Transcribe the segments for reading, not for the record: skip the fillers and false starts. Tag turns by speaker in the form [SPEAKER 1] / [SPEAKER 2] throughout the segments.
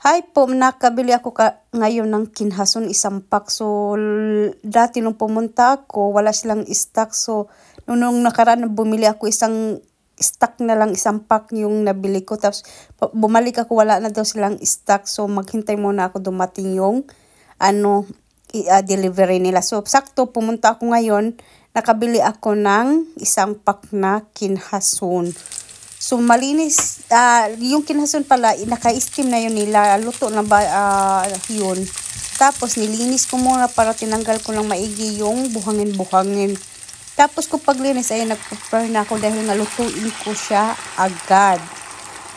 [SPEAKER 1] Hi po, nakabili ako ngayon ng kinhason isang pack. So, dati nung pumunta ako, wala silang stock. So, nung nakaraan bumili ako isang stock na lang, isang pack yung nabili ko. Tapos, bumalik ako, wala na daw silang stock. So, maghintay muna ako dumating yung delivery nila. So, sakto, pumunta ako ngayon, nakabili ako ng isang pack na kinhason. So, malinis, yung kinhason pala, naka-steam na yun nila, luto na ba yun. Tapos, nilinis ko muna para tinanggal ko ng maigi yung buhangin-buhangin. Tapos, kung paglinis, ay nag-prepare na ako dahil nalutuin ko siya agad.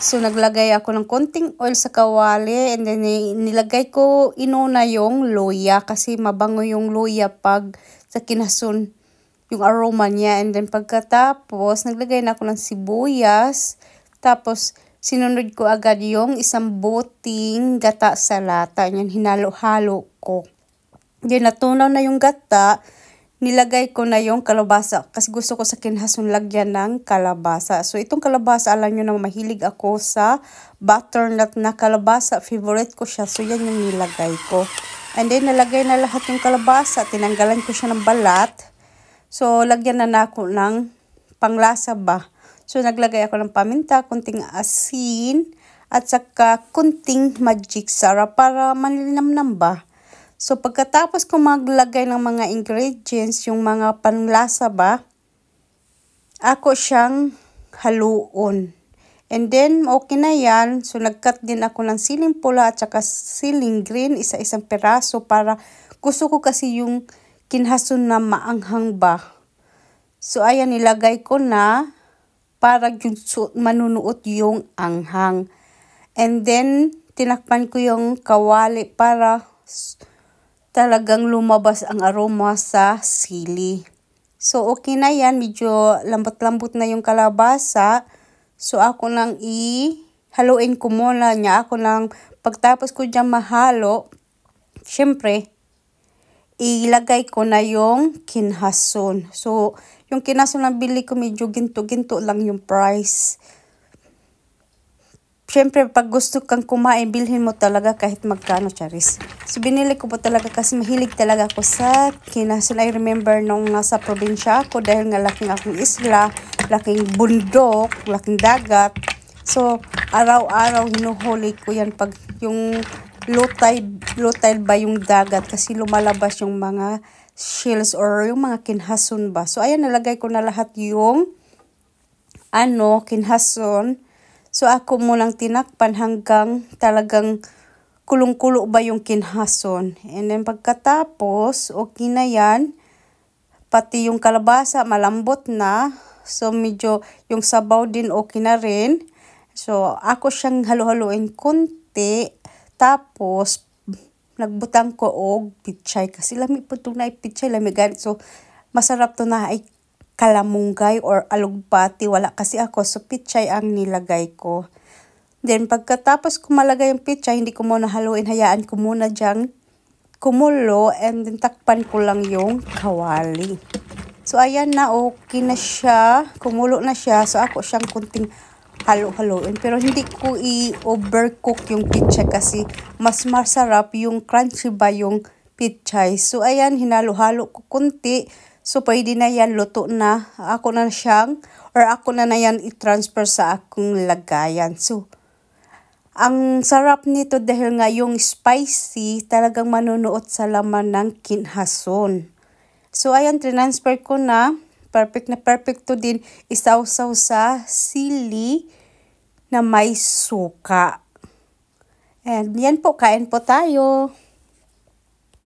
[SPEAKER 1] So, naglagay ako ng konting oil sa kawali and then nilagay ko inuna yung luya kasi mabango yung luya pag sa kinhason. Yung aroma niya. And then pagkatapos, naglagay na ako ng sibuyas. Tapos, sinunod ko agad yung isang boting gata sa lata. Yan, hinalo-halo ko. Then, natunaw na yung gata. Nilagay ko na yung kalabasa. Kasi gusto ko sa kinhason lagyan ng kalabasa. So, itong kalabasa, alam nyo na mahilig ako sa butternut na kalabasa. Favorite ko siya. So, yan yung nilagay ko. And then, nalagay na lahat yung kalabasa. Tinanggalan ko siya ng balat. So, lagyan na ako ng panglasa ba. So, naglagay ako ng paminta, kunting asin, at saka kunting magic sarap para malinamnam ba. So, pagkatapos ko maglagay ng mga ingredients, yung mga panglasa ba, ako siyang haluon. And then, okay na yan. So, nagcut din ako ng siling pula at saka siling green, isa-isang peraso para gusto ko kasi yung kinhason na maanghang ba. So, ayan, nilagay ko na para manunuot yung anghang. And then, tinakpan ko yung kawali para talagang lumabas ang aroma sa sili. So, okay na yan. Medyo lambot-lambot na yung kalabasa. So, ako nang haluin ko muna niya. Ako nang pagtapos ko dyan mahalo, syempre, ilagay ko na yung kinhason. So, yung kinhason na bili ko medyo ginto-ginto lang yung price. Syempre, pag gusto kang kumain, bilhin mo talaga kahit magkano, charis. So, binili ko po talaga kasi mahilig talaga ako sa kinhason. I remember nung nasa probinsya ako dahil nga laking akong isla, laking bundok, laking dagat. So, araw-araw hinuhuli ko yan pag yung low tide ba yung dagat kasi lumalabas yung mga shells or yung mga kinhason ba. So, ayan, nalagay ko na lahat yung kinhason. So, ako munang tinakpan hanggang talagang kulong-kulo ba yung kinhason. And then, pagkatapos, okay na yan. Pati yung kalabasa, malambot na. So, medyo yung sabaw din okay na rin. So, ako siyang halo-haloin konti. Tapos, nagbutang ko og pichay. Kasi lami po itong na pichay, lami ganit. So, masarap to na ay kalamunggay or alugbati. Wala kasi ako. So, pichay ang nilagay ko. Then, pagkatapos ko malagay yung pichay, hindi ko muna haluin. Hayaan ko muna dyang kumulo. And then, takpan ko lang yung kawali. So, ayan na. Okay na siya. Kumulo na siya. So, ako siyang kunting halo-haloin. Pero hindi ko i-overcook yung pichay kasi mas masarap yung crunchy ba yung pichay. So, ayan, hinalo-halo ko kunti. So, pwede na yan, luto na. Ako na yan i-transfer sa akong lagayan. So, ang sarap nito dahil nga yung spicy talagang manunuot sa laman ng kinhason. So, ayan, transfer ko na. Perfect na perfect to din. Isaw-saw sa sili na may suka. And yan po, kain po tayo.